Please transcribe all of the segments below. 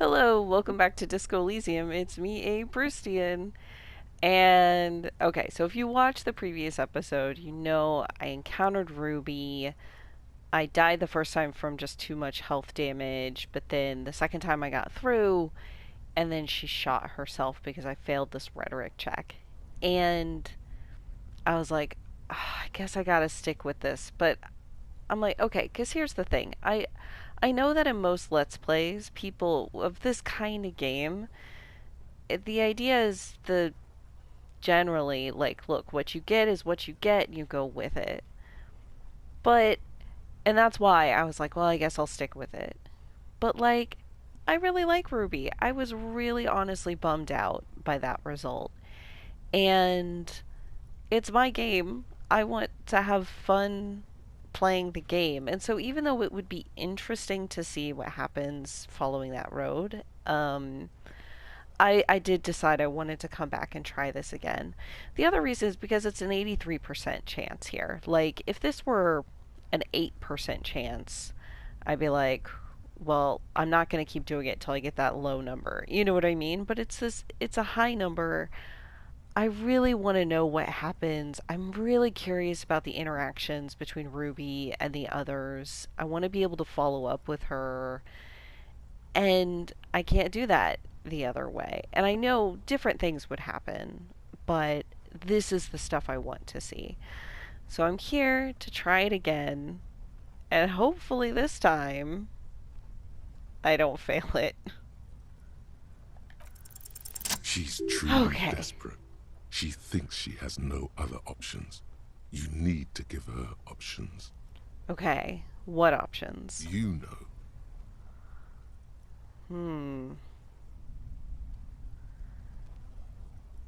Hello, welcome back to Disco Elysium. It's me, A. Brustian. And okay, so if you watched the previous episode, you know I encountered Ruby. I died the first time from just too much health damage, but then the second time I got through, and then she shot herself because I failed this rhetoric check. And I was like, I guess I gotta stick with this. But I'm like, okay, because here's the thing. I know that in most Let's Plays, people of this kind of game, the idea is the generally like, look, what you get is what you get, and you go with it. But and that's why I was like, well, I guess I'll stick with it. But like, I really like Ruby. I was really honestly bummed out by that result. And it's my game. I want to have fun playing the game. And so even though it would be interesting to see what happens following that road, I did decide I wanted to come back and try this again. The other reason is because it's an 83% chance here. Like, if this were an 8% chance, I'd be like, well, I'm not going to keep doing it until I get that low number. You know what I mean? But it's a high number. I really want to know what happens. I'm really curious about the interactions between Ruby and the others. I want to be able to follow up with her, and I can't do that the other way. And I know different things would happen, but this is the stuff I want to see. So I'm here to try it again, and hopefully this time I don't fail it. She's truly Okay. desperate. She thinks she has no other options. You need to give her options. Okay. What options? You know. Hmm.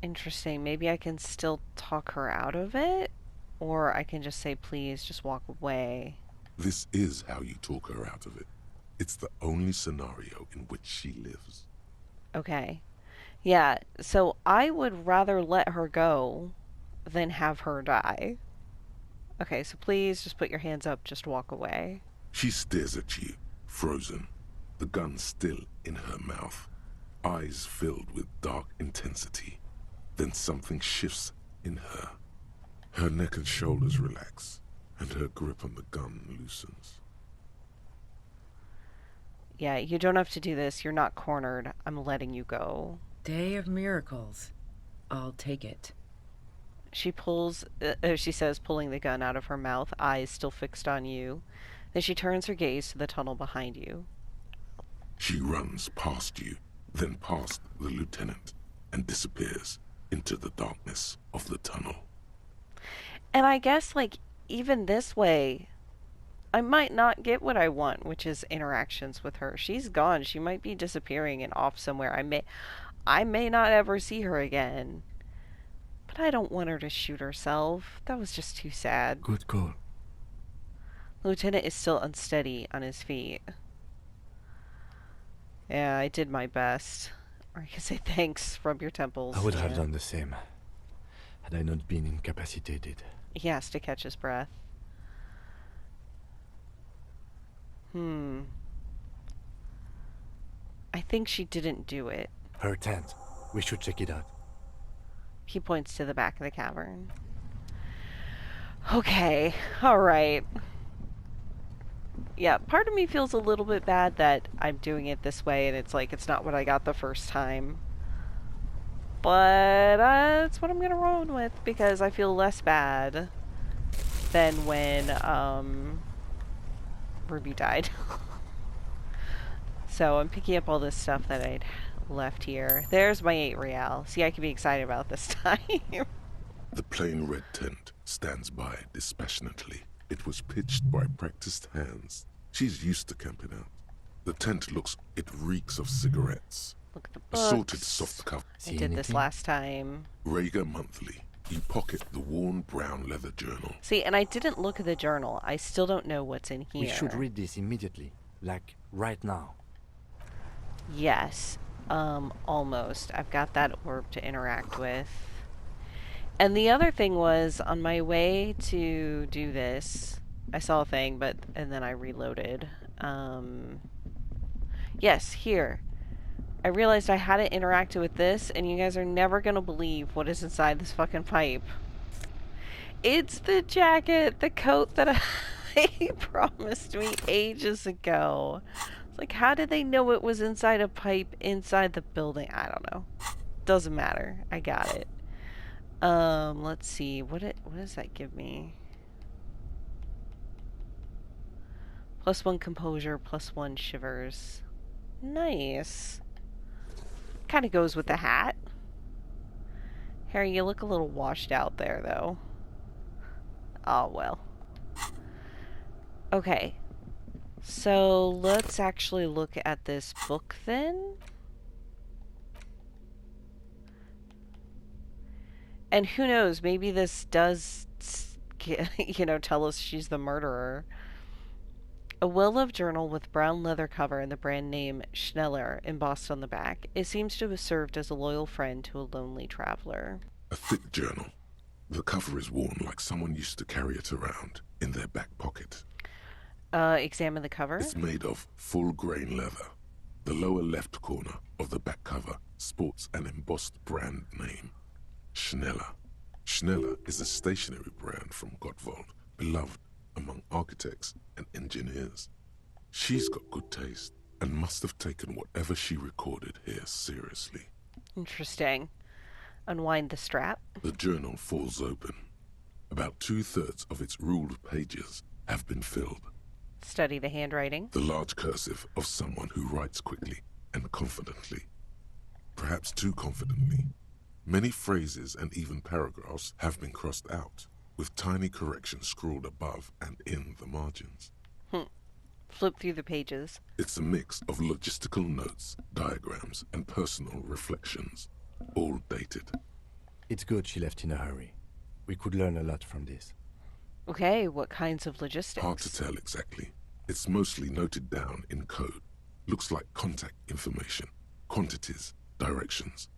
Interesting. Maybe I can still talk her out of it? Or I can just say, please, just walk away. This is how you talk her out of it. It's the only scenario in which she lives. Okay. Yeah, so I would rather let her go than have her die. Okay, so please just put your hands up, just walk away. She stares at you, frozen, the gun still in her mouth, eyes filled with dark intensity. Then something shifts in her. Her neck and shoulders relax, and her grip on the gun loosens. Yeah, you don't have to do this. You're not cornered. I'm letting you go. Day of miracles. I'll take it. She says, pulling the gun out of her mouth, eyes still fixed on you. Then she turns her gaze to the tunnel behind you. She runs past you, then past the lieutenant, and disappears into the darkness of the tunnel. And I guess, like, even this way, I might not get what I want, which is interactions with her. She's gone. She might be disappearing and off somewhere. I may not ever see her again. But I don't want her to shoot herself. That was just too sad. Good call. The lieutenant is still unsteady on his feet. Yeah, I did my best. Or you can say thanks from your temples. I would have Yeah. done the same, had I not been incapacitated. He has to catch his breath. I think she didn't do it. Her tent. We should check it out. He points to the back of the cavern. Okay, alright. Yeah, part of me feels a little bit bad that I'm doing it this way and it's like it's not what I got the first time. But that's what I'm gonna roll with because I feel less bad than when Ruby died. So I'm picking up all this stuff that I'd left here. There's my 8 real. See, I can be excited about this time. The plain red tent stands by dispassionately. It was pitched by practiced hands. She's used to camping out. The tent it reeks of cigarettes. Look at the books. Assorted soft cover. I did this last time. Rager Monthly. You pocket the worn brown leather journal. See, and I didn't look at the journal. I still don't know what's in here. We should read this immediately. Like, right now. Yes. Almost. I've got that orb to interact with. And the other thing was, on my way to do this, I saw a thing, and then I reloaded. Yes, here. I realized I hadn't interacted with this, and you guys are never gonna believe what is inside this fucking pipe. It's the jacket, the coat that I promised me ages ago. It's like, how did they know it was inside a pipe inside the building? I don't know. Doesn't matter. I got it. Let's see. What does that give me? +1 composure, +1 shivers. Nice. Kind of goes with the hat. Harry, you look a little washed out there, though. Oh, well. Okay. So, let's actually look at this book, then. And who knows, maybe this does, tell us she's the murderer. A well-loved journal with brown leather cover and the brand name Schneller embossed on the back. It seems to have served as a loyal friend to a lonely traveler. A thick journal. The cover is worn like someone used to carry it around in their back pocket. Examine the cover. It's made of full-grain leather. The lower left corner of the back cover sports an embossed brand name. Schneller. Schneller is a stationery brand from Gottwald, beloved among architects and engineers. She's got good taste and must have taken whatever she recorded here seriously. Interesting. Unwind the strap. The journal falls open. About 2/3 of its ruled pages have been filled. Study the handwriting. The large cursive of someone who writes quickly and confidently. Perhaps too confidently. Many phrases and even paragraphs have been crossed out, with tiny corrections scrawled above and in the margins. Flip through the pages. It's a mix of logistical notes, diagrams, and personal reflections, all dated. It's good she left in a hurry. We could learn a lot from this. Okay, what kinds of logistics? Hard to tell exactly. It's mostly noted down in code. Looks like contact information, quantities, directions.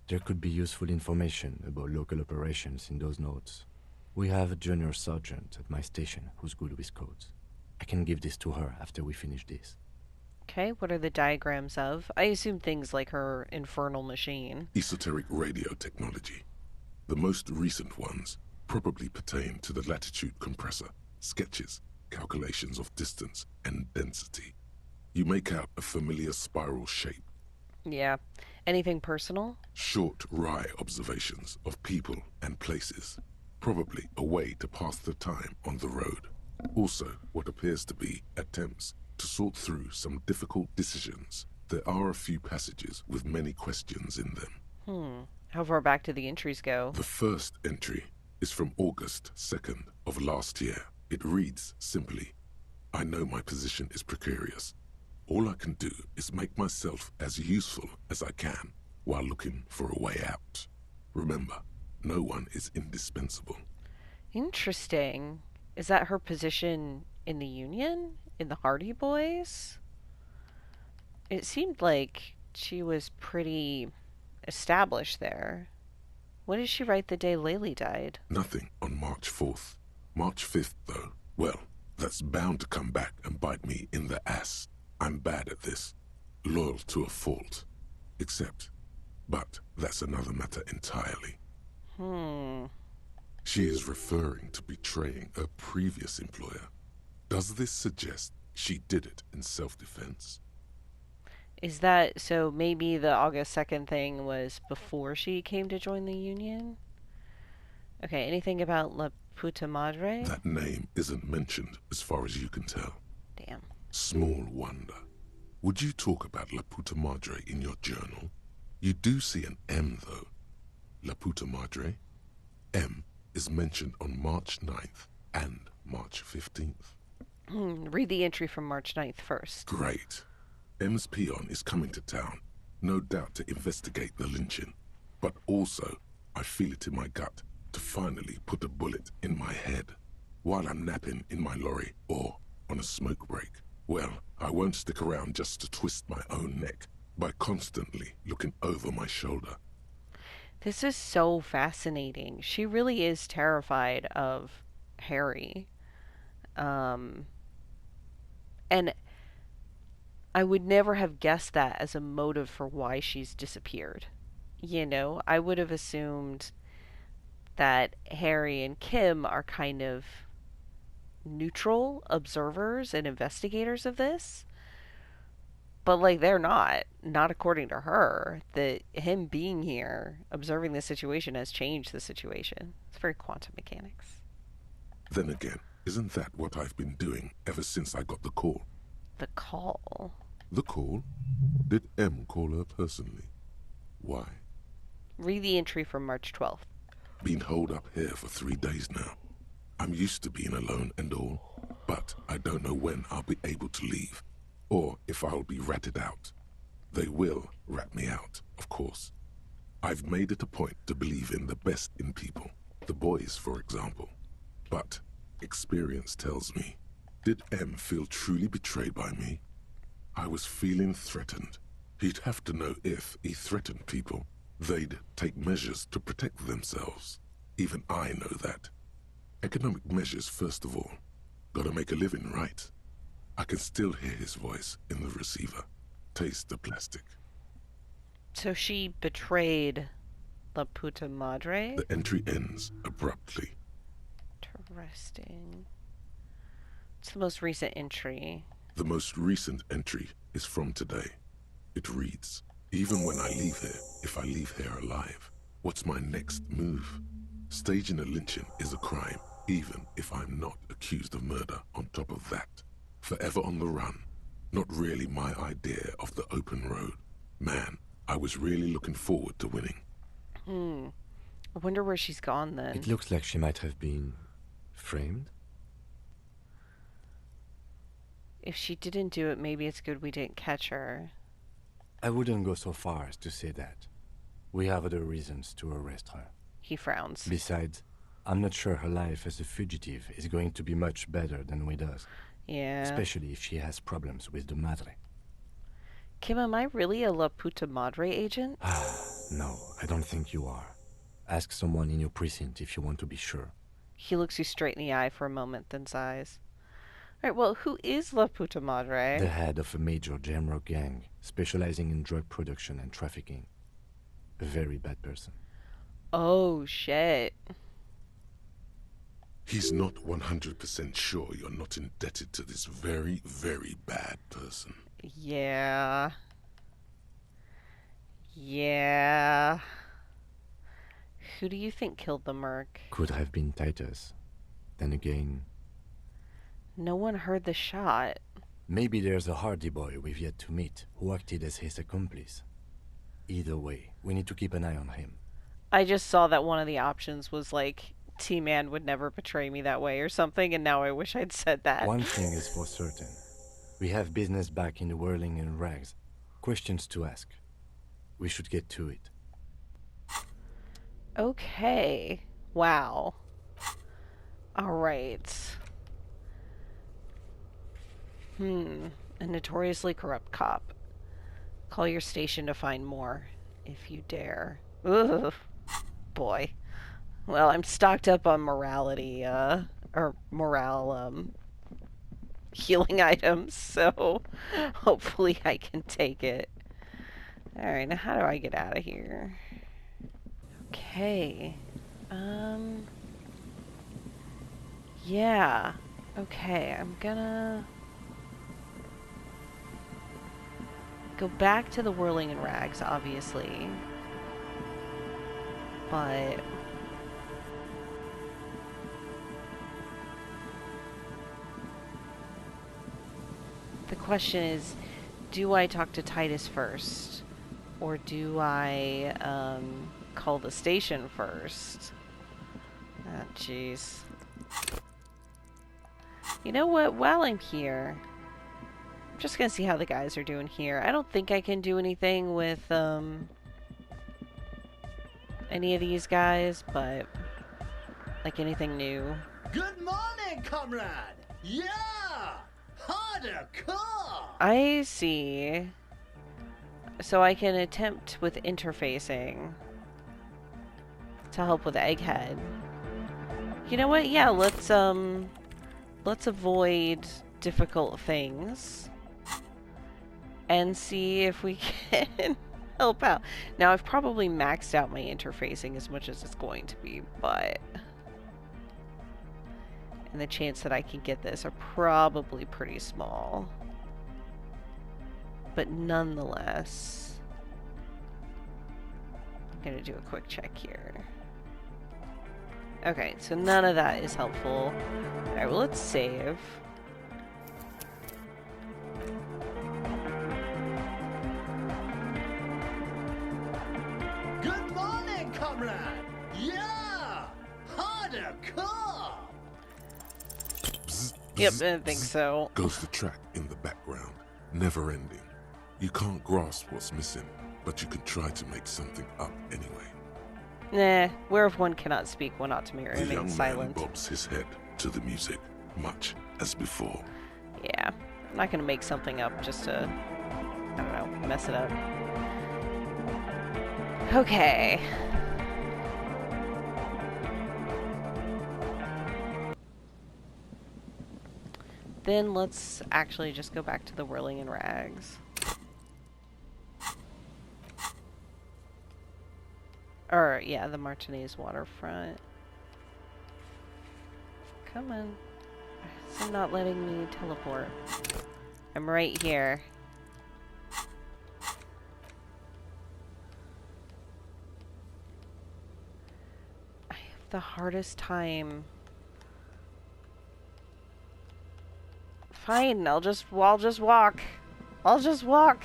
There could be useful information about local operations in those notes. We have a junior sergeant at my station who's good with codes. I can give this to her after we finish this. Okay, what are the diagrams of? I assume things like her infernal machine. Esoteric radio technology. The most recent ones probably pertain to the latitude compressor, sketches, calculations of distance and density. You make out a familiar spiral shape. Yeah. Anything personal? Short, wry observations of people and places. Probably a way to pass the time on the road. Also, what appears to be attempts to sort through some difficult decisions. There are a few passages with many questions in them. How far back do the entries go? The first entry is from August 2nd of last year. It reads simply, I know my position is precarious. All I can do is make myself as useful as I can while looking for a way out. Remember, no one is indispensable. Interesting. Is that her position in the Union? In the Hardy Boys? It seemed like she was pretty established there. What did she write the day Laylee died? Nothing on March 4th. March 5th, though, well, that's bound to come back and bite me in the ass. I'm bad at this. Loyal to a fault. But that's another matter entirely. She is referring to betraying her previous employer. Does this suggest she did it in self-defense? Is that so? Maybe the August 2nd thing was before she came to join the Union? Okay, anything about La Puta Madre? That name isn't mentioned as far as you can tell. Damn. Small wonder. Would you talk about La Puta Madre in your journal? You do see an M, though. La Puta Madre. M is mentioned on March 9th and March 15th. Read the entry from March 9th first. Great. M's peon is coming to town, no doubt to investigate the lynching. But also, I feel it in my gut to finally put a bullet in my head while I'm napping in my lorry or on a smoke break. Well, I won't stick around just to twist my own neck by constantly looking over my shoulder. This is so fascinating. She really is terrified of Harry. And I would never have guessed that as a motive for why she's disappeared. You know, I would have assumed that Harry and Kim are kind of neutral observers and investigators of this. But like they're not according to her. That him being here, observing the situation has changed the situation. It's very quantum mechanics. Then again, isn't that what I've been doing ever since I got the call? The call. The call? Did M call her personally? Why? Read the entry from March 12th. Been holed up here for 3 days now. I'm used to being alone and all, but I don't know when I'll be able to leave, or if I'll be ratted out. They will rat me out, of course. I've made it a point to believe in the best in people, the boys, for example. But experience tells me, did M feel truly betrayed by me? I was feeling threatened. He'd have to know if he threatened people, they'd take measures to protect themselves. Even I know that. Economic measures, first of all. Gotta make a living, right? I can still hear his voice in the receiver. Taste the plastic. So she betrayed La Puta Madre? The entry ends abruptly. Interesting. It's the most recent entry. The most recent entry is from today. It reads, even when I leave here, if I leave here alive, what's my next move? Staging a lynching is a crime, even if I'm not accused of murder on top of that. Forever on the run. Not really my idea of the open road. Man, I was really looking forward to winning. I wonder where she's gone then. It looks like she might have been framed. If she didn't do it, maybe it's good we didn't catch her. I wouldn't go so far as to say that. We have other reasons to arrest her. He frowns. Besides, I'm not sure her life as a fugitive is going to be much better than with us. Yeah. Especially if she has problems with the Madre. Kim, am I really a La Puta Madre agent? No, I don't think you are. Ask someone in your precinct if you want to be sure. He looks you straight in the eye for a moment, then sighs. Alright, well, who is La Puta Madre? The head of a major Jamrock gang, specializing in drug production and trafficking. A very bad person. Oh, shit. He's not 100% sure you're not indebted to this very, very bad person. Yeah. Yeah. Who do you think killed the merc? Could have been Titus. Then again, No one heard the shot. maybe there's a Hardy boy we've yet to meet who acted as his accomplice. Either way, we need to keep an eye on him. I just saw that one of the options was like, T-Man would never betray me that way or something, and now I wish I'd said that. One thing is for certain. We have business back in the Whirling-in-Rags. Questions to ask. We should get to it. Okay. Wow. Alright. A notoriously corrupt cop. Call your station to find more, if you dare. Ugh. Boy. Well, I'm stocked up on morality, or morale, healing items, so hopefully I can take it. Alright, now how do I get out of here? Okay. Yeah. Okay, I'm gonna go back to the Whirling-in-Rags, obviously. But the question is, do I talk to Titus first? Or do I, call the station first? Ah, jeez. You know what? While I'm here, I'm just gonna see how the guys are doing here. I don't think I can do anything with, any of these guys, but, like, anything new. Good morning, comrade! Yeah! Harder car! I see. So I can attempt with interfacing to help with Egghead. You know what? Yeah, let's avoid difficult things and see if we can help out. Now, I've probably maxed out my interfacing as much as it's going to be, but... And the chance that I can get this are probably pretty small. But nonetheless... I'm gonna do a quick check here. Okay, so none of that is helpful. Alright, well, let's save. Good morning, comrade! Yeah! Harder car! Bzz, Yep, bzz, I think bzz, so. goes the track in the background, never ending. You can't grasp what's missing, but you can try to make something up anyway. Nah, whereof one cannot speak, one ought to The remain young silent. man bobs his head to the music, much as before. Yeah, I'm not gonna make something up just to, I don't know, mess it up. Okay. Then let's actually just go back to the Whirling-in-Rags. Or, yeah, the Martinez waterfront. Come on. It's not letting me teleport. I'm right here. I have the hardest time. Fine, I'll just walk. I'll just walk.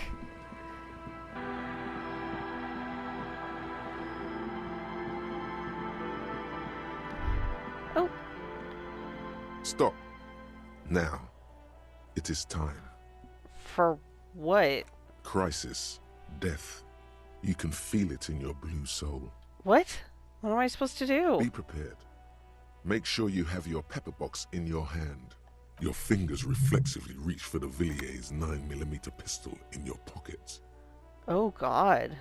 Oh. Stop. Now. It is time. For what? Crisis. Death. You can feel it in your blue soul. What? What am I supposed to do? Be prepared. Make sure you have your pepper box in your hand. Your fingers reflexively reach for the Villiers 9mm pistol in your pockets. Oh god.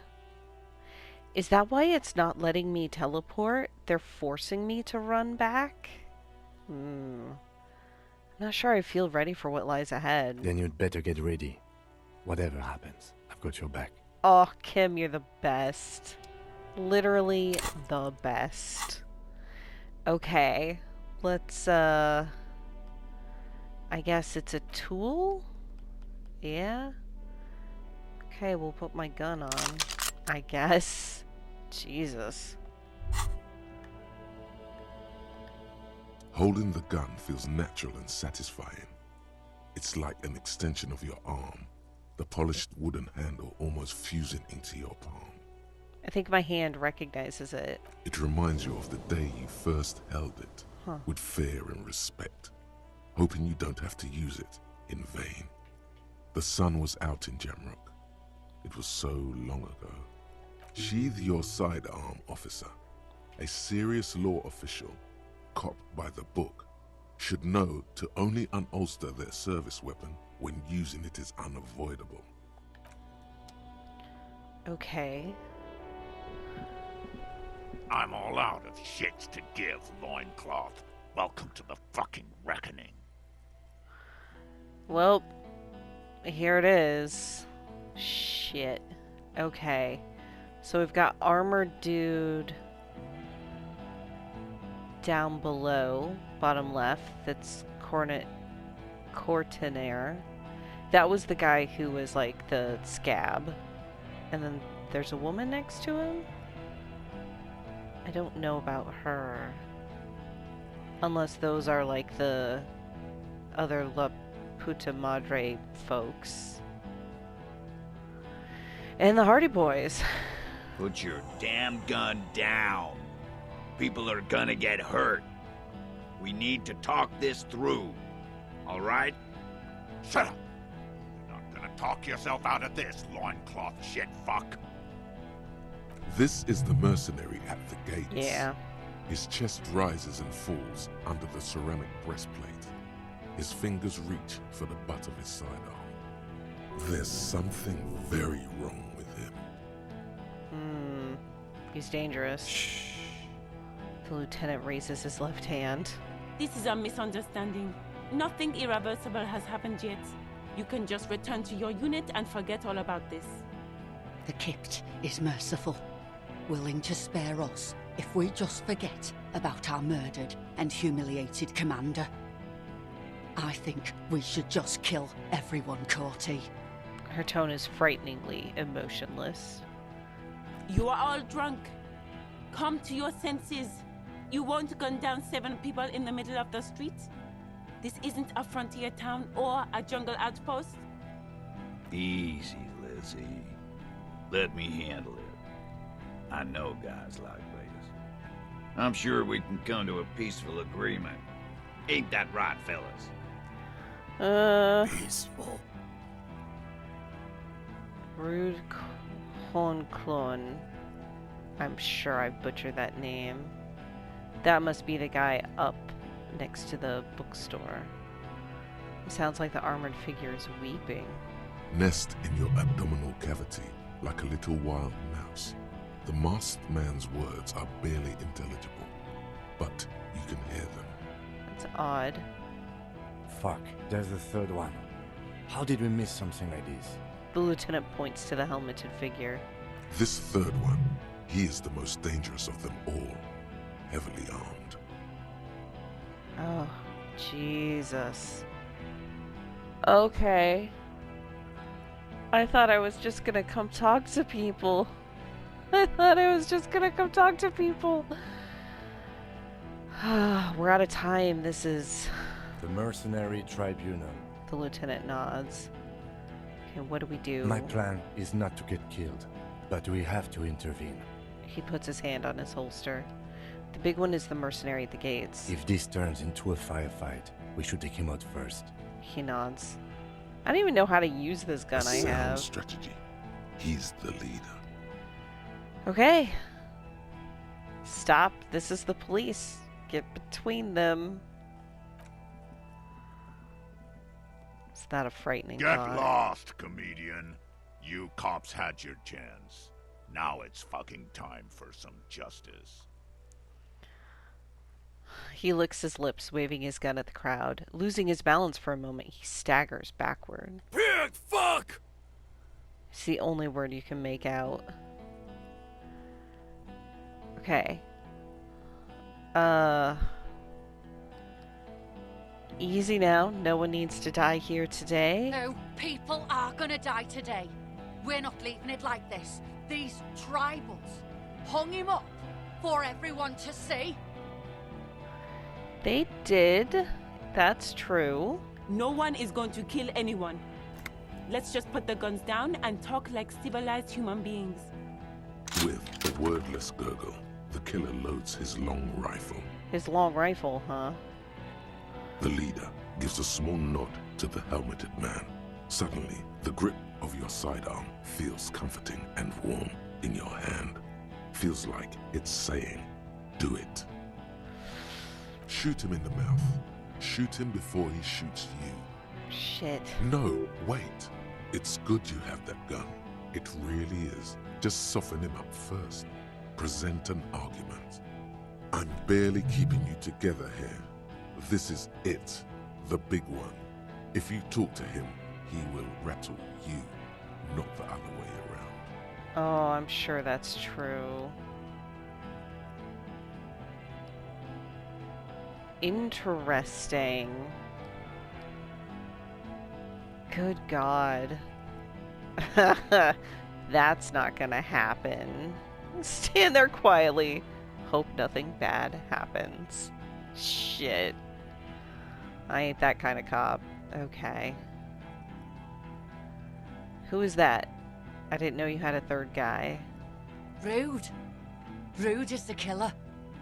Is that why it's not letting me teleport? They're forcing me to run back? I'm not sure I feel ready for what lies ahead. Then you'd better get ready. Whatever happens, I've got your back. Oh, Kim, you're the best. Literally the best. Okay. Let's, I guess it's a tool? Yeah? Okay, we'll put my gun on. I guess. Jesus. Holding the gun feels natural and satisfying. It's like an extension of your arm, the polished wooden handle almost fusing into your palm. I think my hand recognizes it. It reminds you of the day you first held it, with fear and respect, hoping you don't have to use it in vain. The sun was out in Jamrock. It was so long ago. Sheathe your sidearm, officer. A serious law official, cop by the book, should know to only unholster their service weapon when using it is unavoidable. Okay. I'm all out of shits to give, loincloth. Welcome to the fucking reckoning. Well, here it is. Shit. Okay. So we've got armored dude down below, bottom left, that's Cortinaire. That was the guy who was like the scab. And then there's a woman next to him? I don't know about her. Unless those are like the other La Puta Madre folks. And the Hardy Boys. Put your damn gun down. People are gonna get hurt. We need to talk this through. All right? Shut up. You're not gonna talk yourself out of this, loincloth shit fuck. This is the mercenary at the gates. Yeah. His chest rises and falls under the ceramic breastplate. His fingers reach for the butt of his sidearm. There's something very wrong with him. He's dangerous. Shh. The lieutenant raises his left hand. This is a misunderstanding. Nothing irreversible has happened yet. You can just return to your unit and forget all about this. The Kypt is merciful, willing to spare us if we just forget about our murdered and humiliated commander. I think we should just kill everyone, Corty. Her tone is frighteningly emotionless. You are all drunk. Come to your senses. You won't gun down 7 people in the middle of the street. This isn't a frontier town or a jungle outpost. Easy, Lizzie. Let me handle it. I know guys like this. I'm sure we can come to a peaceful agreement. Ain't that right, fellas? Peaceful. Rude Honklon. I'm sure I butchered that name. That must be the guy up next to the bookstore. It sounds like the armored figure is weeping. Nest in your abdominal cavity like a little wild mouse. The masked man's words are barely intelligible, but you can hear them. That's odd. Fuck, there's the third one. How did we miss something like this? The lieutenant points to the helmeted figure. This third one, he is the most dangerous of them all, heavily armed. Oh, Jesus. Okay. I thought I was just gonna come talk to people. I thought I was just gonna come talk to people. We're out of time. This is... The Mercenary Tribunal. The lieutenant nods. Okay, what do we do? My plan is not to get killed, but we have to intervene. He puts his hand on his holster. The big one is the mercenary at the gates. If this turns into a firefight, we should take him out first. He nods. I don't even know how to use this gun I Sound have. strategy. He's the leader. Okay. Stop. This is the police. Get between them. Is that a frightening Get thought? lost, comedian. You cops had your chance. Now it's fucking time for some justice. He licks his lips, waving his gun at the crowd. Losing his balance for a moment, he staggers backward. Pig fuck! It's the only word you can make out. Okay. Easy now. No one needs to die here today. No, people are gonna die today. We're not leaving it like this. These tribals hung him up for everyone to see. They did. That's true. No one is going to kill anyone. Let's just put the guns down and talk like civilized human beings. With a wordless gurgle, the killer loads his long rifle. His long rifle, huh? The leader gives a small nod to the helmeted man. Suddenly, the grip of your sidearm feels comforting and warm in your hand. Feels like it's saying, do it. Shoot him in the mouth. Shoot him before he shoots you. Shit. No, wait. It's good you have that gun. It really is. Just soften him up first. Present an argument. I'm barely keeping you together here. This is it. The big one. If you talk to him, he will rattle you, not the other way around. Oh, I'm sure that's true. Interesting. Good God. That's not gonna happen. Stand there quietly. Hope nothing bad happens. Shit. I ain't that kind of cop. Okay. Who is that? I didn't know you had a third guy. Rude. Rude is the killer.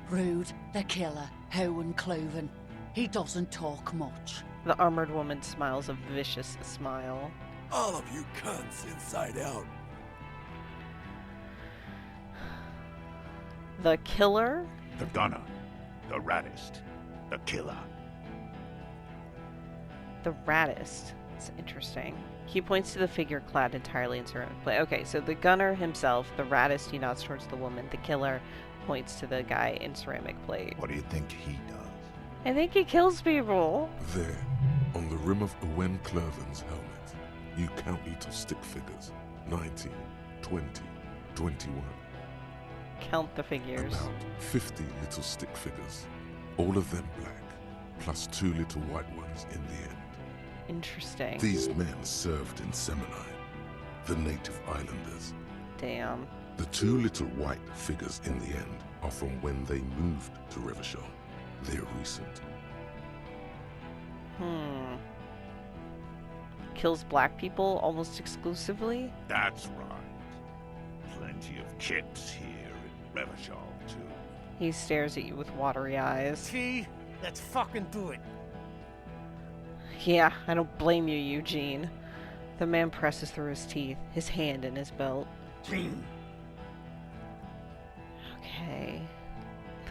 Rude, the killer, Owen Cloven. He doesn't talk much. The armored woman smiles a vicious smile. All of you cunts inside out. The killer? The gunner. The raddest. The killer. The raddest. It's interesting. He points to the figure clad entirely in ceramic plate. Okay, so the gunner himself, the raddest, he nods towards the woman. The killer points to the guy in ceramic plate. What do you think he does? I think he kills people. There, on the rim of Owen Cloven's helmet, You count little stick figures. 19, 20, 21. Count the figures. About 50 little stick figures. All of them black, plus 2 little white ones in the end. Interesting. These men served in Seminai, the native islanders. Damn. The 2 little white figures in the end are from when they moved to Revachol. They're recent. Kills black people almost exclusively? That's right. Plenty of kips here in Revachol, too. He stares at you with watery eyes. T, let's fucking do it. Yeah, I don't blame you, Eugene. The man presses through his teeth, his hand in his belt. Gene. Okay.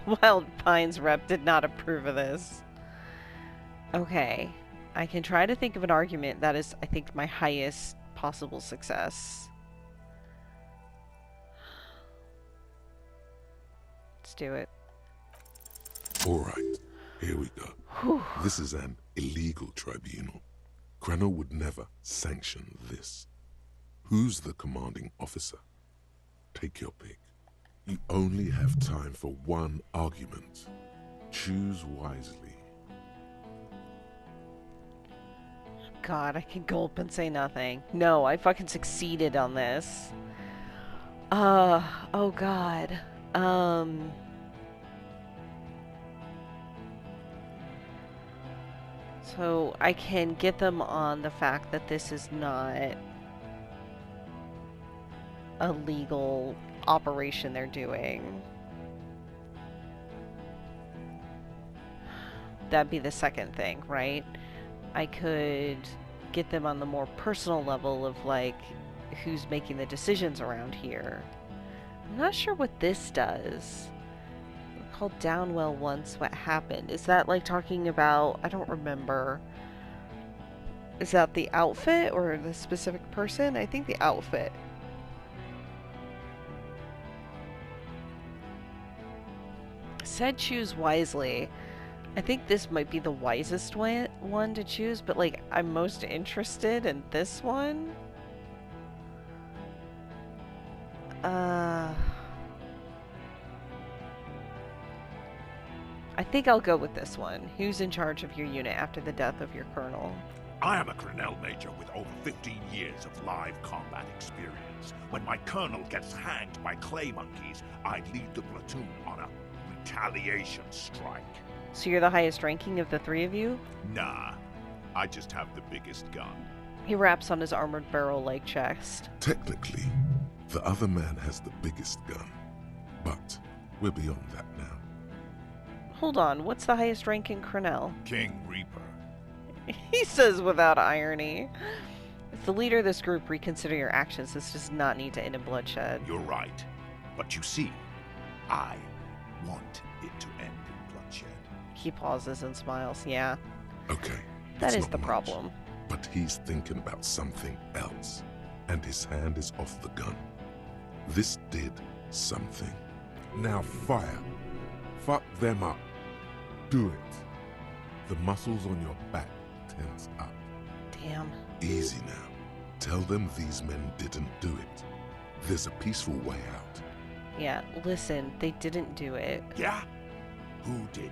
The Wild Pines rep did not approve of this. Okay. I can try to think of an argument that is, I think, my highest possible success. Let's do it. Alright, here we go. Whew. This is an illegal tribunal. Cranell would never sanction this. Who's the commanding officer? Take your pick. You only have time for one argument. Choose wisely. God, I can gulp and say nothing. No, I fucking succeeded on this. Oh God. So I can get them on the fact that this is not a legal operation they're doing. That'd be the second thing, right? I could get them on the more personal level of, like, who's making the decisions around here. I'm not sure what this does. I called Downwell once. What happened? Is that, like, talking about... I don't remember. Is that the outfit or the specific person? I think the outfit. Said choose wisely. I think this might be the wisest one to choose, but, like, I'm most interested in this one. I think I'll go with this one. Who's in charge of your unit after the death of your colonel? I am a Cranell Major with over 15 years of live combat experience. When my colonel gets hanged by clay monkeys, I lead the platoon on a retaliation strike. So you're the highest ranking of the three of you? Nah, I just have the biggest gun. He raps on his armored barrel-like chest. Technically, the other man has the biggest gun, but we're beyond that now. Hold on, what's the highest ranking Cranell? King Reaper. He says without irony. If the leader of this group reconsider your actions, this does not need to end in bloodshed. You're right. But you see, I want it to end in bloodshed. He pauses and smiles. Yeah, Okay. that it's is not the much, problem. But he's thinking about something else, and his hand is off the gun. This did something. Now fire. Fuck them up. Do it. The muscles on your back tense up. Damn. Easy now. Tell them these men didn't do it. There's a peaceful way out. Yeah, listen, they didn't do it. Yeah? Who did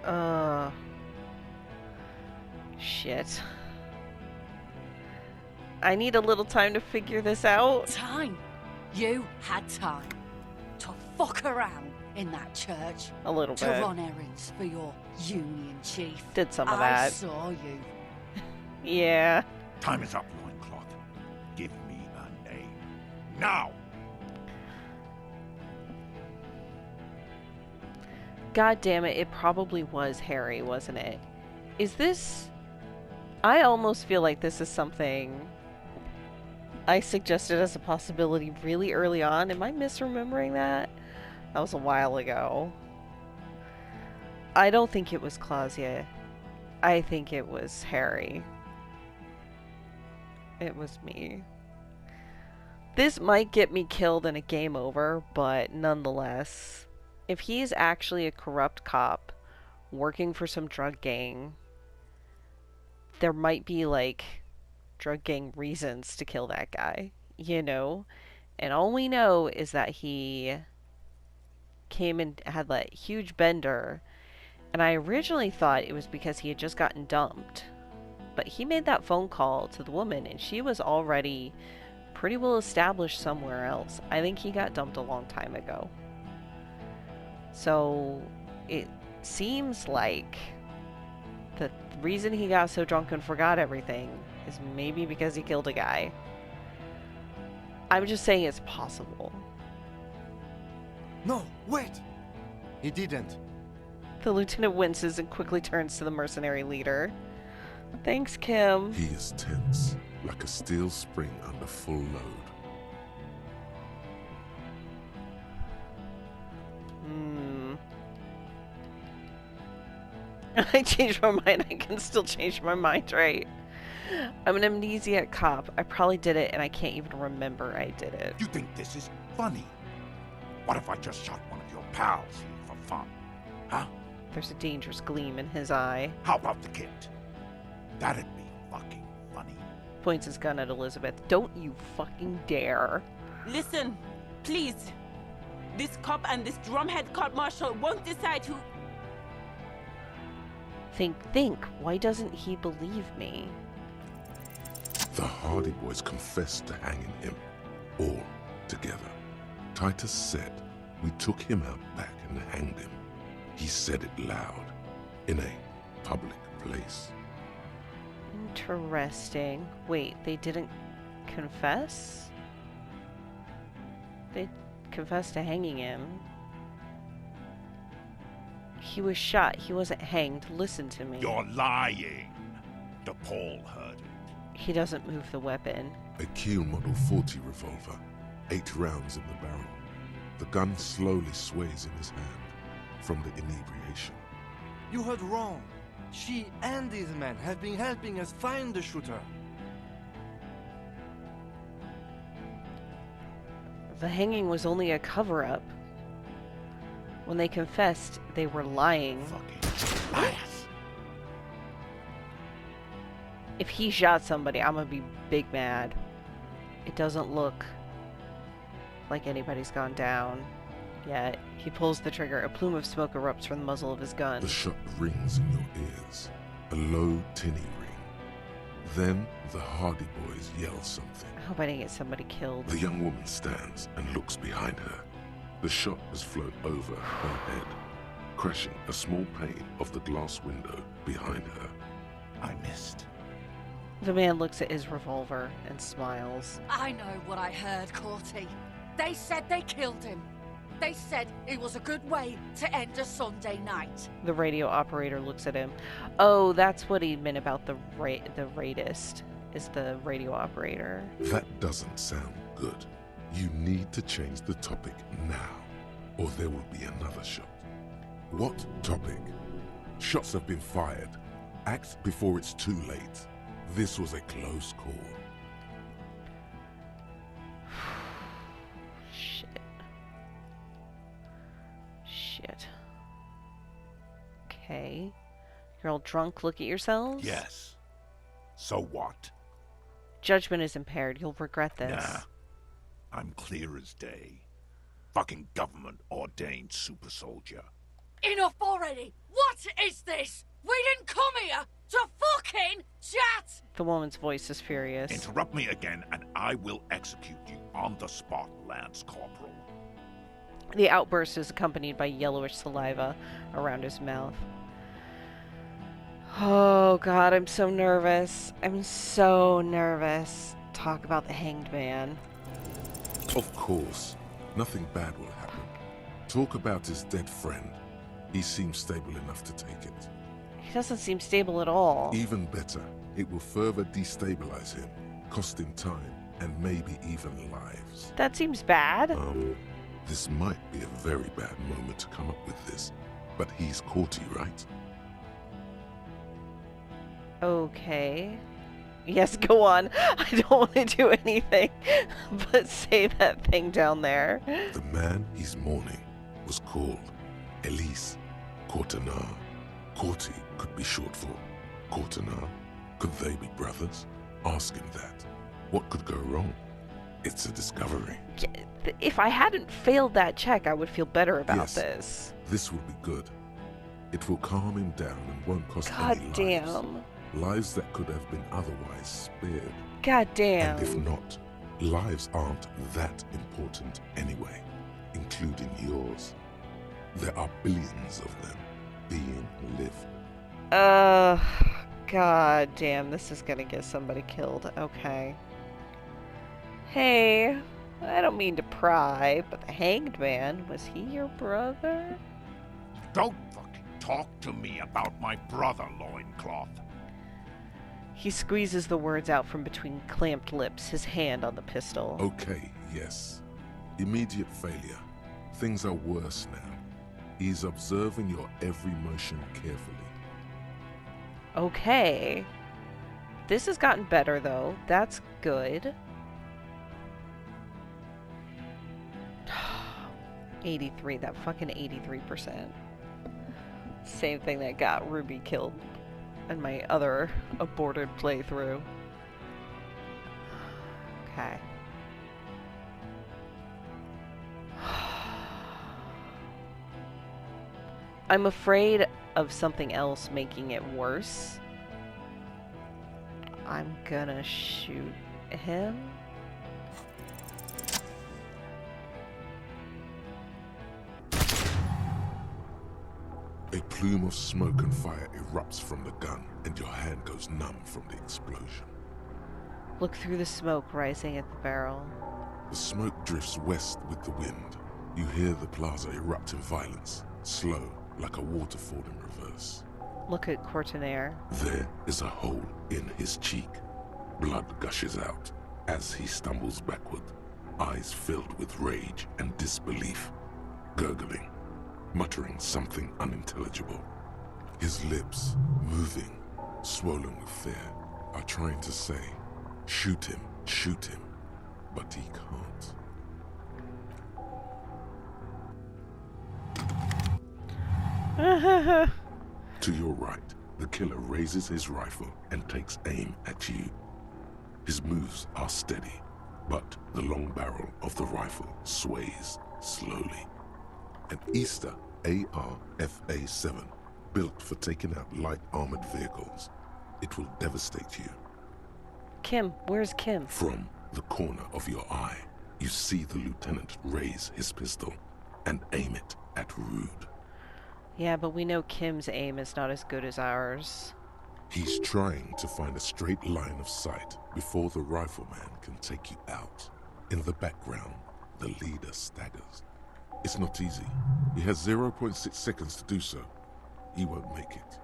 then? Shit. I need a little time to figure this out. Time? You had time to fuck around in that church. A little to bit. run errands for your union chief. Did some of I that. saw you. Yeah. Time is up, Loincloth. Give me a name. Now! God damn it, it probably was Harry, wasn't it? Is this... I almost feel like this is something I suggested as a possibility really early on. Am I misremembering that? That was a while ago. I don't think it was Claudia. I think it was Harry. It was me. This might get me killed in a game over, but nonetheless, if he's actually a corrupt cop working for some drug gang, there might be like drug gang reasons to kill that guy, you know? And all we know is that he came and had that huge bender, and I originally thought it was because he had just gotten dumped. But he made that phone call to the woman, and she was already pretty well established somewhere else. I think he got dumped a long time ago. So it seems like the reason he got so drunk and forgot everything is maybe because he killed a guy. I'm just saying it's possible. No, wait! He didn't. The lieutenant winces and quickly turns to the mercenary leader. Thanks, Kim. He is tense, like a steel spring under full load. I changed my mind. I can still change my mind, right? I'm an amnesiac cop. I probably did it, and I can't even remember I did it. You think this is funny? What if I just shot one of your pals here for fun? Huh? There's a dangerous gleam in his eye. How about the kid? That'd be fucking funny. Points his gun at Elizabeth. Don't you fucking dare. Listen, please. This cop and this drumhead court marshal won't decide who... Think. Why doesn't he believe me? The Hardy Boys confessed to hanging him, all together. Titus said, we took him out back and hanged him. He said it loud, in a public place. Interesting. Wait, they didn't confess? They confessed to hanging him. He was shot. He wasn't hanged. Listen to me. You're lying. DePaul heard it. He doesn't move the weapon. A Kiel Model 40 revolver, 8 rounds in the barrel. The gun slowly sways in his hand from the inebriation. You heard wrong. She and these men have been helping us find the shooter. The hanging was only a cover-up. When they confessed, they were lying. Fucking liars. If he shot somebody, I'm gonna be big mad. It doesn't look like anybody's gone down yet. He pulls the trigger. A plume of smoke erupts from the muzzle of his gun. The shot rings in your ears, a low, tinny ring. Then the Hardy Boys yell something. I hope I didn't get somebody killed. The young woman stands and looks behind her. The shot has flown over her head, crashing a small pane of the glass window behind her. I missed. The man looks at his revolver and smiles. I know what I heard, Corty. They said they killed him. They said it was a good way to end a Sunday night. The radio operator looks at him. Oh, that's what he meant about the radist, is the radio operator. That doesn't sound good. You need to change the topic now, or there will be another shot. What topic? Shots have been fired. Act before it's too late. This was a close call. Shit. Okay. You're all drunk, look at yourselves? Yes. So what? Judgment is impaired. You'll regret this. Nah. I'm clear as day. Fucking government-ordained super soldier. Enough already! What is this? We didn't come here to fucking chat! The woman's voice is furious. Interrupt me again and I will execute you on the spot, Lance Corporal. The outburst is accompanied by yellowish saliva around his mouth. Oh god, I'm so nervous. I'm so nervous. Talk about the hanged man. Of course, nothing bad will happen. Talk about his dead friend. He seems stable enough to take it. He doesn't seem stable at all. Even better, it will further destabilize him, cost him time, and maybe even lives. That seems bad. This might be a very bad moment to come up with this, but he's Corty, right? Okay. Yes, go on. I don't want to do anything but say that thing down there. The man he's mourning was called Elise Cortana. Corty could be short for Cortana. Could they be brothers? Ask him that. What could go wrong? It's a discovery. If I hadn't failed that check, I would feel better about Yes, this. This will be good. It will calm him down and won't cost God any lives. damn. Lives that could have been otherwise spared. God damn. And if not, lives aren't that important anyway, including yours. There are billions of them being lived. God damn, this is gonna get somebody killed. Okay. Hey, I don't mean to pry, but the Hanged Man, was he your brother? Don't fucking talk to me about my brother, Loincloth. He squeezes the words out from between clamped lips, his hand on the pistol. Okay, yes. Immediate failure. Things are worse now. He's observing your every motion carefully. Okay. This has gotten better, though. That's good. 83, that fucking 83%. Same thing that got Ruby killed in my other aborted playthrough. Okay. I'm afraid of something else making it worse. I'm gonna shoot him. A plume of smoke and fire erupts from the gun, and your hand goes numb from the explosion. Look through the smoke rising at the barrel. The smoke drifts west with the wind. You hear the plaza erupt in violence, slow, like a waterfall in reverse. Look at Courtenaire. There is a hole in his cheek. Blood gushes out as he stumbles backward, eyes filled with rage and disbelief, gurgling, muttering something unintelligible. His lips, moving, swollen with fear, are trying to say, shoot him, but he can't. To your right, the killer raises his rifle and takes aim at you. His moves are steady, but the long barrel of the rifle sways slowly. An Easter AR-FA-7, built for taking out light armored vehicles. It will devastate you. Kim, where's Kim? From the corner of your eye, you see the lieutenant raise his pistol and aim it at Rude. Yeah, but we know Kim's aim is not as good as ours. He's trying to find a straight line of sight before the rifleman can take you out. In the background, the leader staggers. It's not easy. He has 0.6 seconds to do so. He won't make it.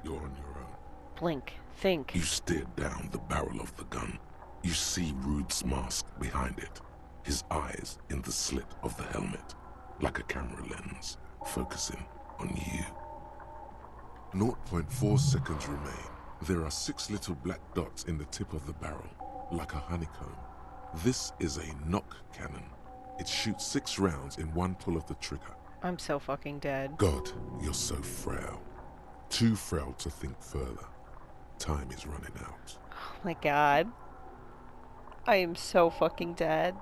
You're on your own. Blink. Think. You stare down the barrel of the gun. You see Rude's mask behind it. His eyes in the slit of the helmet, like a camera lens, focusing on you. 0.4 seconds remain. There are 6 little black dots in the tip of the barrel, like a honeycomb. This is a knock cannon. It shoots 6 rounds in one pull of the trigger. I'm so fucking dead. God, you're so frail. Too frail to think further. Time is running out. Oh my god. I am so fucking dead.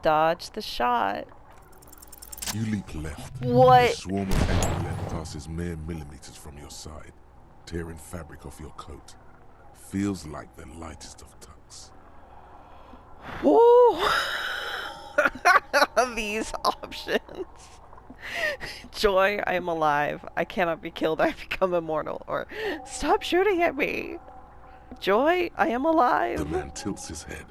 Dodge the shot. You leap left. What? A swarm of enemy lead passes mere millimeters from your side, tearing fabric off your coat. Feels like the lightest of tucks. Whoa! These options. Joy, I am alive. I cannot be killed. I become immortal. Or, stop shooting at me. Joy, I am alive. The man tilts his head,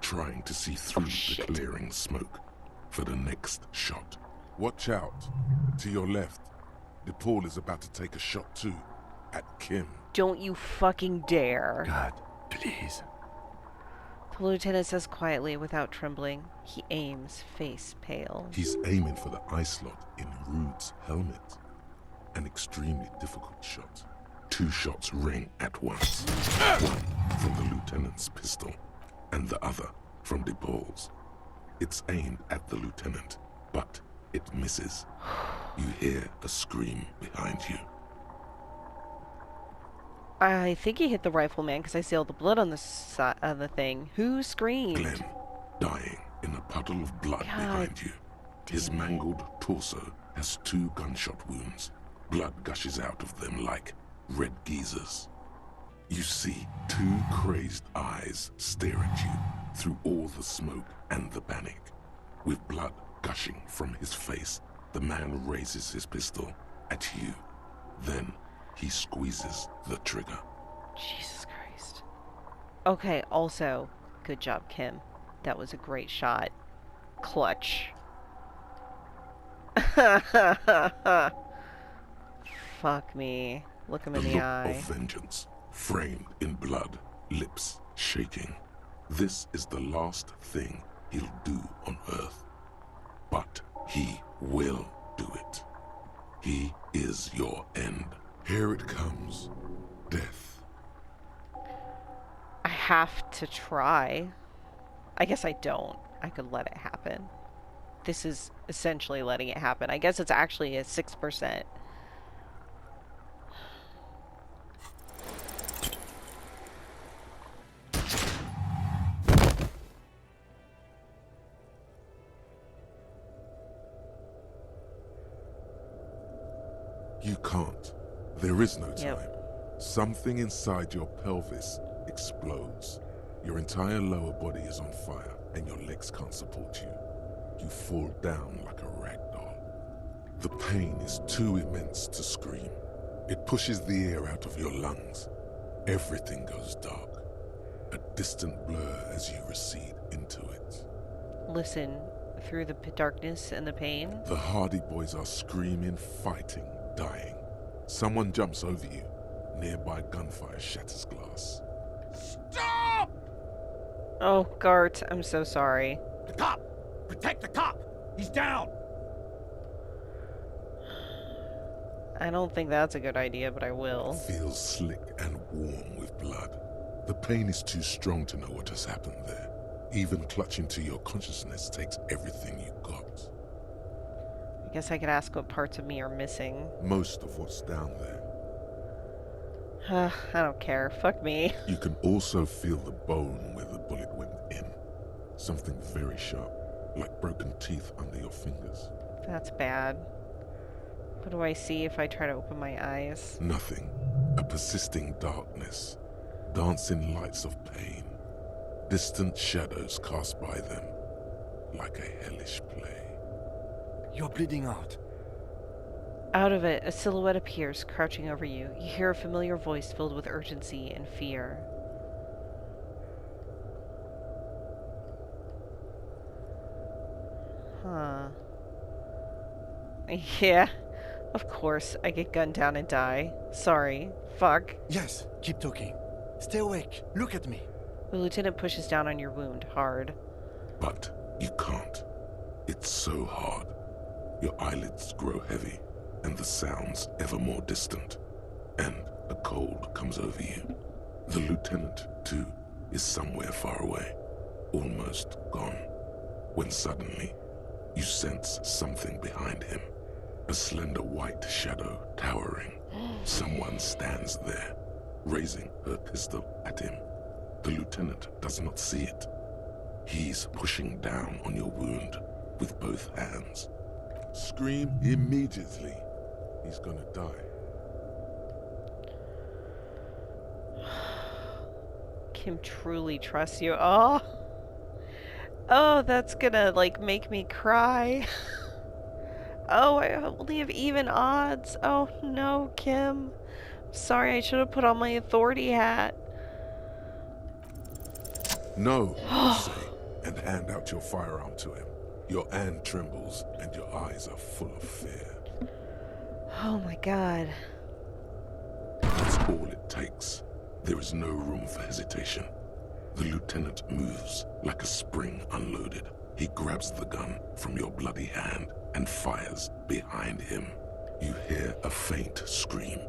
trying to see through the clearing smoke for the next shot. Watch out. To your left. DePaul is about to take a shot too. At Kim. Don't you fucking dare. God, please. The lieutenant says quietly, without trembling. He aims, face pale. He's aiming for the eye slot in Rude's helmet. An extremely difficult shot. 2 shots ring at once. One from the lieutenant's pistol, and the other from DePaul's. It's aimed at the lieutenant, but it misses. You hear a scream behind you. I think he hit the rifleman because I see all the blood on the side of the thing. Who screamed? Glenn, dying in a puddle of blood God behind you. His mangled torso has 2 gunshot wounds. Blood gushes out of them like red geysers. You see 2 crazed eyes stare at you through all the smoke and the panic. With blood gushing from his face, the man raises his pistol at you. Then he squeezes the trigger. Jesus Christ. Okay, also, good job, Kim. That was a great shot. Clutch. Fuck me. Look him in the look eye. of vengeance, framed in blood, lips shaking. This is the last thing he'll do on Earth. But he will do it. He is your end. Here it comes. Death. I have to try. I guess I don't. I could let it happen. This is essentially letting it happen. I guess it's actually a 6%. You can't. There is no time. Yep. Something inside your pelvis explodes. Your entire lower body is on fire, and your legs can't support you. You fall down like a rag doll. The pain is too immense to scream. It pushes the air out of your lungs. Everything goes dark. A distant blur as you recede into it. Listen, through the darkness and the pain. The Hardy Boys are screaming, fighting, dying. Someone jumps over you. Nearby gunfire shatters glass. Stop! Oh, Gart, I'm so sorry. The cop! Protect the cop! He's down! I don't think that's a good idea, but I will. Feels slick and warm with blood. The pain is too strong to know what has happened there. Even clutching to your consciousness takes everything you got. I guess I could ask what parts of me are missing. Most of what's down there. I don't care. Fuck me. You can also feel the bone where the bullet went in. Something very sharp, like broken teeth under your fingers. That's bad. What do I see if I try to open my eyes? Nothing. A persisting darkness. Dancing lights of pain. Distant shadows cast by them. Like a hellish play. You're bleeding out. Out of it, a silhouette appears, crouching over you. You hear a familiar voice filled with urgency and fear. Huh. Yeah, of course. I get gunned down and die. Sorry. Fuck. Yes, keep talking. Stay awake. Look at me. The lieutenant pushes down on your wound, hard. But you can't. It's so hard. Your eyelids grow heavy, and the sounds ever more distant. And a cold comes over you. The lieutenant, too, is somewhere far away, almost gone. When suddenly, you sense something behind him. A slender white shadow towering. Someone stands there, raising her pistol at him. The lieutenant does not see it. He's pushing down on your wound with both hands. Scream immediately. He's gonna die. Kim truly trusts you. Oh! Oh, that's gonna, like, make me cry. Oh, I only have even odds. Oh, no, Kim. Sorry, I should have put on my authority hat. No, you say, and hand out your firearm to him. Your hand trembles, and your eyes are full of fear. Oh my god. That's all it takes. There is no room for hesitation. The lieutenant moves like a spring unloaded. He grabs the gun from your bloody hand and fires behind him. You hear a faint scream,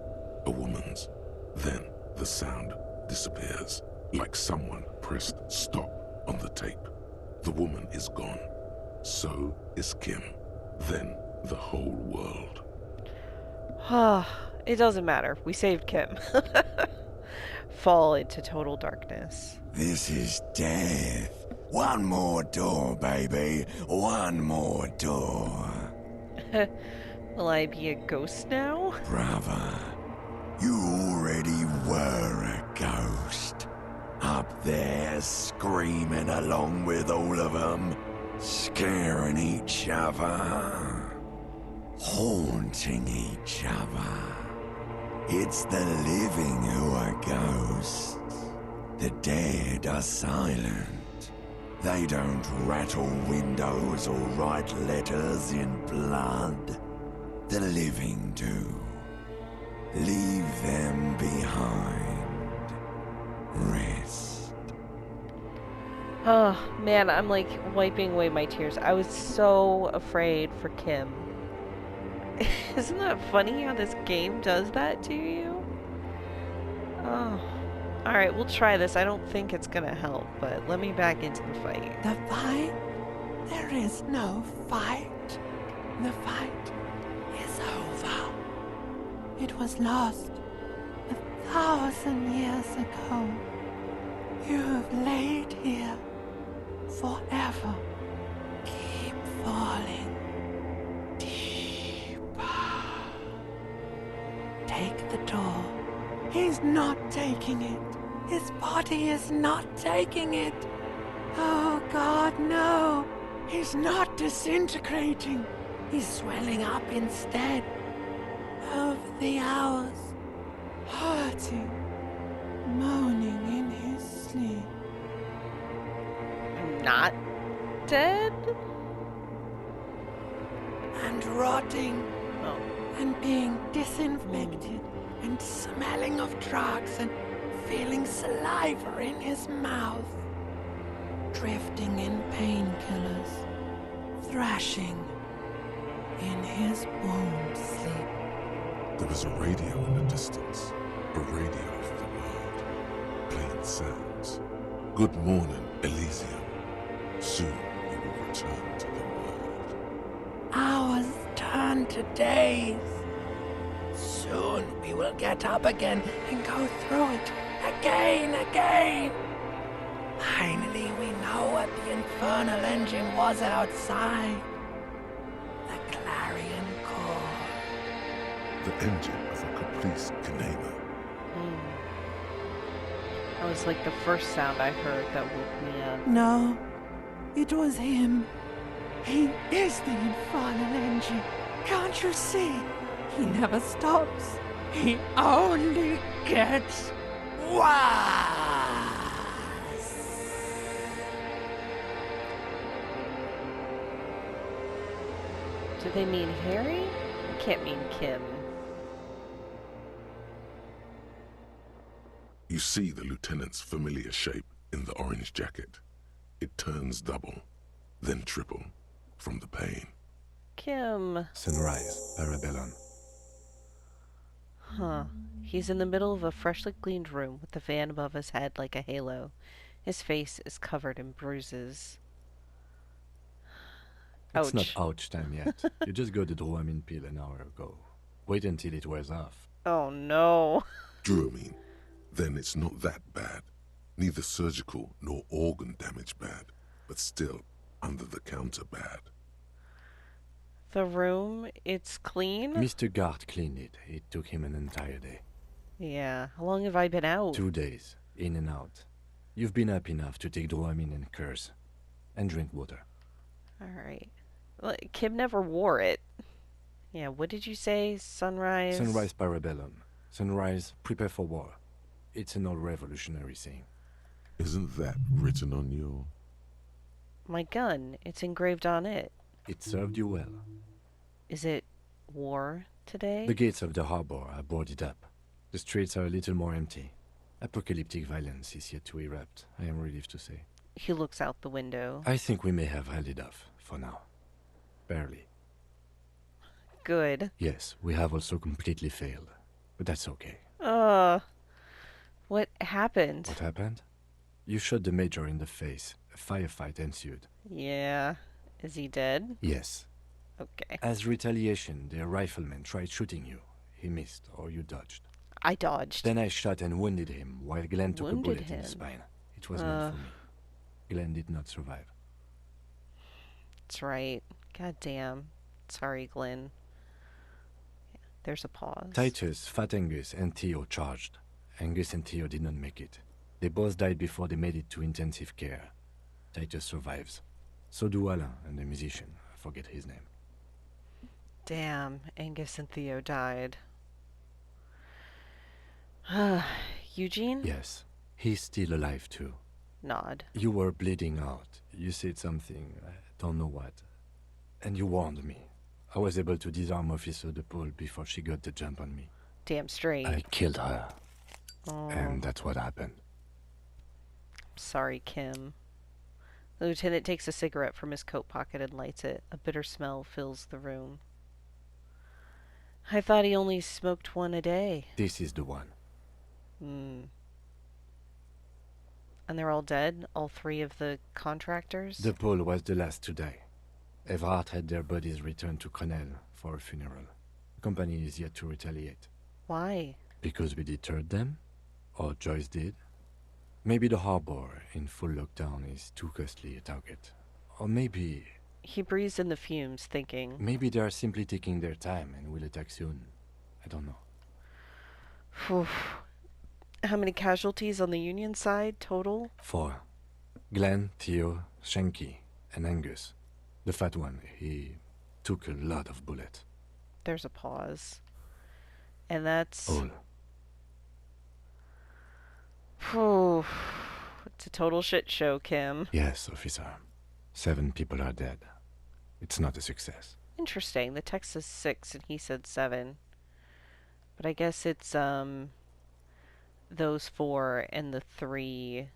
a woman's. Then the sound disappears, like someone pressed stop on the tape. The woman is gone. So is Kim. Then the whole world. It doesn't matter. We saved Kim. fall into total darkness. This is death. One more door, baby. One more door. Will I be a ghost now? Brother, you already were a ghost. Up there screaming along with all of them, scaring each other, haunting each other. It's the living who are ghosts. The dead are silent. They don't rattle windows or write letters in blood. The living do. Leave them behind. Rest. Oh, man, I'm like wiping away my tears. I was so afraid for Kim. Isn't that funny how this game does that to you? Oh. Alright, we'll try this. I don't think it's gonna help, but let me back into the fight. The fight? There is no fight. The fight is over. It was lost 1,000 years ago. You have laid here forever. Keep falling deeper. Take the door. He's not taking it. His body is not taking it. Oh God, no. He's not disintegrating. He's swelling up instead. Over the hours, hurting, moaning in his sleep. I'm not dead? And rotting. Oh. And being disinfected. And smelling of drugs and feeling saliva in his mouth. Drifting in painkillers. Thrashing in his womb sleep. There was a radio in the distance, a radio for the world, playing sounds. Good morning, Elysium. Soon you will return to the world. Hours turn to days. Soon we will get up again and go through it again. Finally we know what the infernal engine was outside. The clarion call. The engine of a caprice canema. That was like the first sound I heard that woke me up. No, it was him. He is the infernal engine. Can't you see? He never stops. He only gets worse. Do they mean Harry? It can't mean Kim. You see the lieutenant's familiar shape in the orange jacket. It turns double, then triple, from the pain. Kim. Sunrise, Parabellum. Huh. He's in the middle of a freshly cleaned room with the fan above his head like a halo. His face is covered in bruises. It's Ouch. not ouch time yet. You just got the Dramamine pill an hour ago. Wait until it wears off. Oh no. Dramamine. Then it's not that bad. Neither surgical nor organ damage bad, but still under the counter bad. The room, it's clean? Mr. Gart cleaned it. It took him an entire day. Yeah. How long have I been out? 2 days, in and out. You've been up enough to take Dramamine and curse. And drink water. Alright. Well, Kim never wore it. Yeah, what did you say? Sunrise? Sunrise Parabellum. Sunrise, prepare for war. It's an old revolutionary saying. Isn't that written on your... My gun. It's engraved on it. It served you well. Is it war today? The gates of the harbor are boarded up. The streets are a little more empty. Apocalyptic violence is yet to erupt, I am relieved to say. He looks out the window. I think we may have held it off, for now. Barely. Good. Yes, we have also completely failed. But that's okay. What happened? What happened? You shot the major in the face. A firefight ensued. Yeah. Is he dead? Yes. Okay. As retaliation, the rifleman tried shooting you. He missed, or you dodged. I dodged. Then I shot and wounded him, while Glenn took a Wounded bullet in him. the spine. It was meant for me. Glenn did not survive. That's right. God damn. Sorry, Glenn. There's a pause. Titus, Fat Angus, and Theo charged. Angus and Theo did not make it. They both died before they made it to intensive care. Titus survives. So do Alain and the musician. I forget his name. Damn, Angus and Theo died. Eugene? Yes. He's still alive too. Nod. You were bleeding out. You said something, I don't know what. And you warned me. I was able to disarm Officer DePaul before she got the jump on me. Damn straight. I killed her. Oh. And that's what happened. Sorry, Kim. The lieutenant takes a cigarette from his coat pocket and lights it. A bitter smell fills the room. I thought he only smoked one a day. This is the one. And they're all dead? All three of the contractors? DePaul was the last to die. Everard had their bodies returned to Crenel for a funeral. The company is yet to retaliate. Why? Because we deterred them? Or Joyce did? Maybe the harbor in full lockdown is too costly a target. Or maybe... He breathes in the fumes, thinking... Maybe they are simply taking their time and will attack soon. I don't know. Phew. How many casualties on the Union side, total? 4. Glenn, Theo, Shanky, and Angus. The fat one, he took a lot of bullets. There's a pause. And that's... All. Phew. It's a total shit show, Kim. Yes, officer. 7 people are dead. It's not a success. Interesting. The text says 6 and he said 7. But I guess it's, those 4 and the 3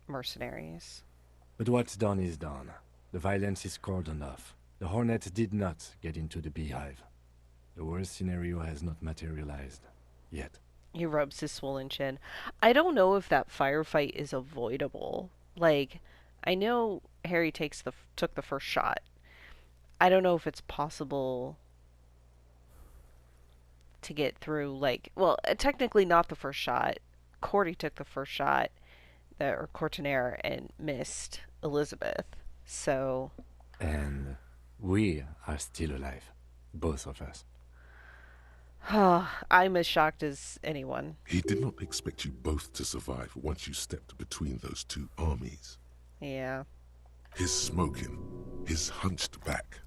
mercenaries. But what's done is done. The violence is cordoned off. The Hornets did not get into the beehive. The worst scenario has not materialized. Yet. He rubs his swollen chin. I don't know if that firefight is avoidable. Like, I know Harry took the first shot. I don't know if it's possible to get through, like... Well, technically not the first shot. Cordy took the first shot, or Courtenaire, and missed Elizabeth. So... And we are still alive. Both of us. I'm as shocked as anyone. He did not expect you both to survive once you stepped between those two armies. Yeah. His smoking, his hunched back.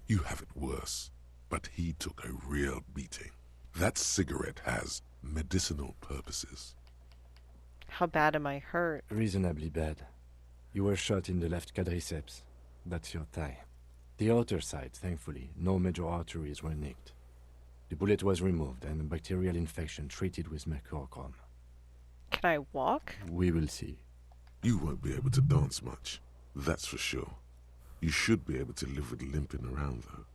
You have it worse, but he took a real beating. That cigarette has medicinal purposes. How bad am I hurt? Reasonably bad. You were shot in the left quadriceps. That's your thigh. The outer side, thankfully, no major arteries were nicked. The bullet was removed and a bacterial infection treated with mercurochrome. Can I walk? We will see. You won't be able to dance much, that's for sure. You should be able to live with limping around, though.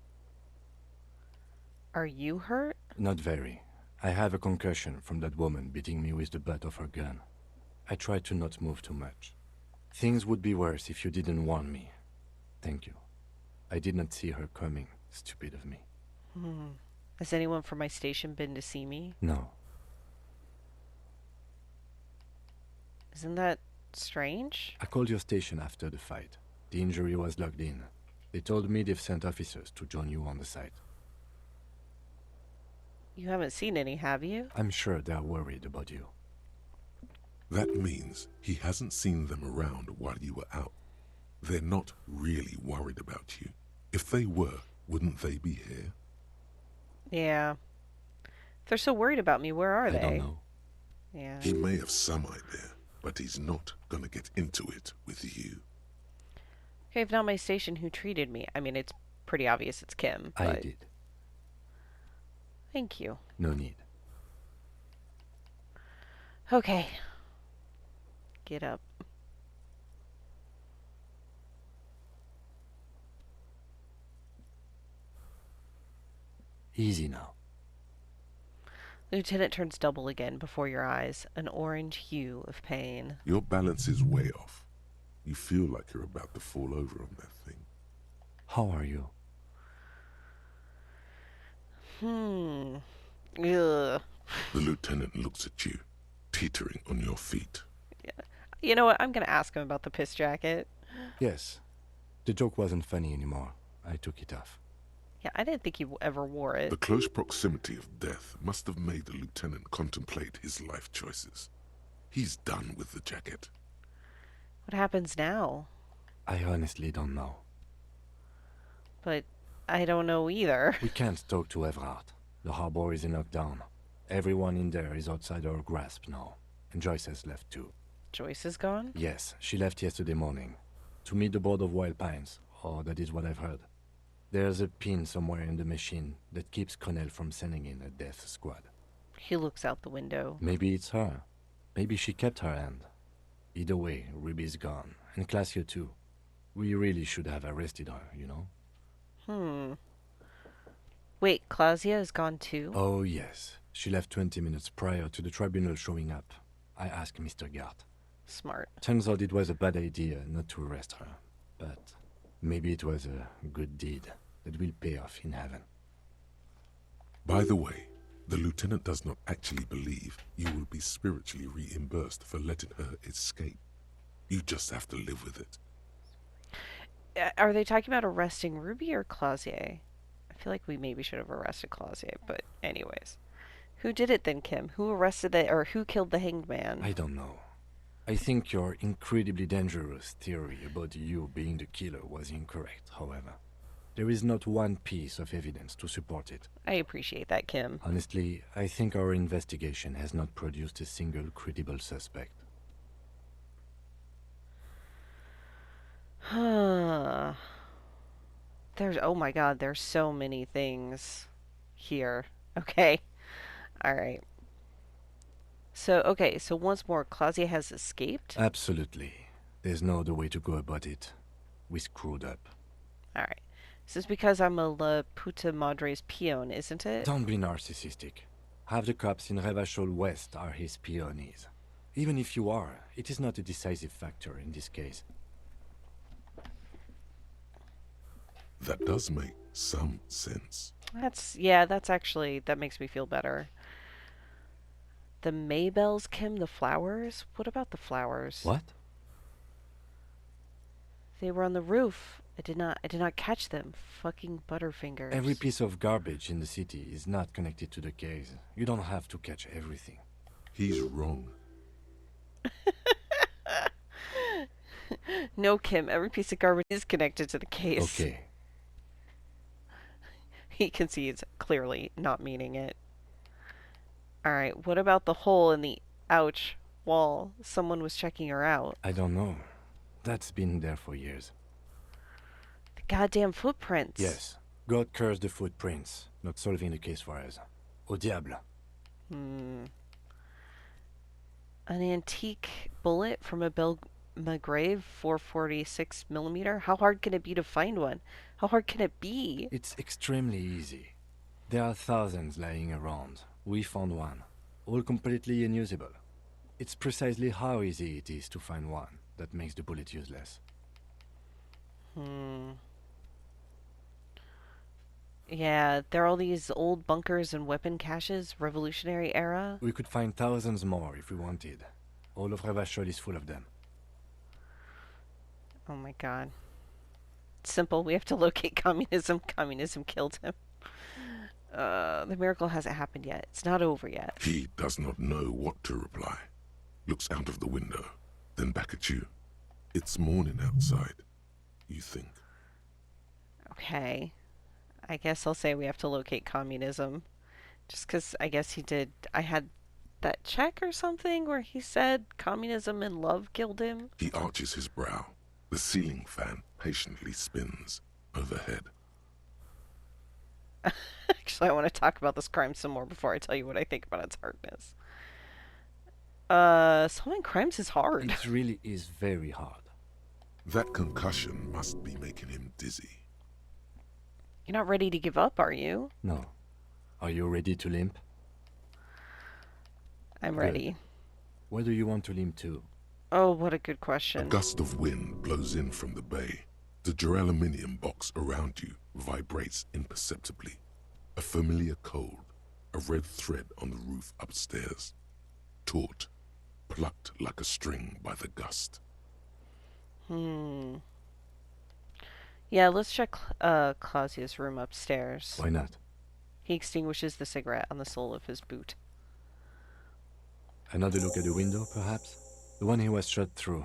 Are you hurt? Not very. I have a concussion from that woman beating me with the butt of her gun. I tried to not move too much. Things would be worse if you didn't warn me. Thank you. I did not see her coming. Stupid of me. Has anyone from my station been to see me? No. Isn't that strange? I called your station after the fight. The injury was logged in. They told me they've sent officers to join you on the site. You haven't seen any, have you? I'm sure they're worried about you. That means he hasn't seen them around while you were out. They're not really worried about you. If they were, wouldn't they be here? Yeah. If they're so worried about me, where are they? I don't know. Yeah. He may have some idea, but he's not gonna get into it with you. Okay, if not my station, who treated me? I mean, it's pretty obvious it's Kim. I But... did. Thank you. No need. Okay. Get up. Easy now. Lieutenant turns double again before your eyes, an orange hue of pain. Your balance is way off. You feel like you're about to fall over on that thing. How are you? Ugh. The lieutenant looks at you, teetering on your feet. Yeah. You know what? I'm gonna ask him about the piss jacket. Yes. The joke wasn't funny anymore. I took it off. Yeah, I didn't think he ever wore it. The close proximity of death must have made the lieutenant contemplate his life choices. He's done with the jacket. What happens now? I honestly don't know. But I don't know either. We can't talk to Everard. The harbor is in lockdown. Everyone in there is outside our grasp now. And Joyce has left too. Joyce is gone? Yes, she left yesterday morning. To meet the board of Wild Pines. Or that is what I've heard. There's a pin somewhere in the machine that keeps Connell from sending in a death squad. He looks out the window. Maybe it's her. Maybe she kept her hand. Either way, Ruby's gone. And Claudia too. We really should have arrested her, you know? Wait, Claudia is gone too? Oh, yes. She left 20 minutes prior to the tribunal showing up. I asked Mr. Gart. Smart. Turns out it was a bad idea not to arrest her. But maybe it was a good deed that will pay off in heaven. By the way, the lieutenant does not actually believe you will be spiritually reimbursed for letting her escape. You just have to live with it. Are they talking about arresting Ruby or Clausier? I feel like we maybe should have arrested Clausier, but anyways. Who did it then, Kim? Who arrested or who killed the hanged man? I don't know. I think your incredibly dangerous theory about you being the killer was incorrect, however. There is not one piece of evidence to support it. I appreciate that, Kim. Honestly, I think our investigation has not produced a single credible suspect. Huh. Oh my god, there's so many things here. Okay. Alright. So once more, Claudia has escaped? Absolutely. There's no other way to go about it. We screwed up. Alright. This is because I'm a La Puta Madre's peon, isn't it? Don't be narcissistic. Half the cops in Revachol West are his peonies. Even if you are, it is not a decisive factor in this case. That does make some sense. That makes me feel better. The Maybells, Kim, the flowers? What about the flowers? What? They were on the roof. I did not catch them. Fucking Butterfingers. Every piece of garbage in the city is not connected to the case. You don't have to catch everything. He's wrong. No, Kim, every piece of garbage is connected to the case. Okay. He concedes, clearly not meaning it. Alright, what about the hole in the wall? Someone was checking her out. I don't know. That's been there for years. The goddamn footprints. Yes. God cursed the footprints, not solving the case for us. Au diable. An antique bullet from a Belgrave 446 millimeter? How hard can it be to find one? How hard can it be? It's extremely easy. There are thousands lying around. We found one. All completely unusable. It's precisely how easy it is to find one that makes the bullet useless. Yeah, there are all these old bunkers and weapon caches, Revolutionary era. We could find thousands more if we wanted. All of Revachol is full of them. Oh my god. It's simple. We have to locate communism. Communism killed him. The miracle hasn't happened yet. It's not over yet. He does not know what to reply. Looks out of the window, then back at you. It's morning outside, you think. Okay. I guess I'll say we have to locate communism. Just because I guess he did. I had that check or something where he said communism and love killed him. He arches his brow. The ceiling fan patiently spins overhead. Actually, I want to talk about this crime some more before I tell you what I think about its hardness. Solving crimes is hard. It really is very hard. That concussion must be making him dizzy. You're not ready to give up, are you? No. Are you ready to limp? I'm Good. ready. Where do you want to limp to? Oh, what a good question. A gust of wind blows in from the bay. The duraluminum box around you vibrates imperceptibly. A familiar cold A red thread on the roof upstairs. Taut, plucked like a string by the gust. Yeah, let's check Clausia's room upstairs. Why not? He extinguishes the cigarette on the sole of his boot. Another look at the window, perhaps? The one he was shot through.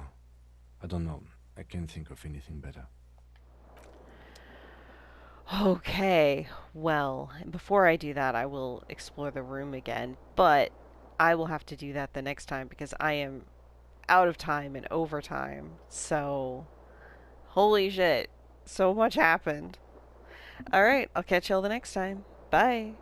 I don't know. I can't think of anything better. Okay, well, before I do that, I will explore the room again, but I will have to do that the next time because I am out of time and overtime. So, holy shit, so much happened. Alright, I'll catch y'all the next time. Bye.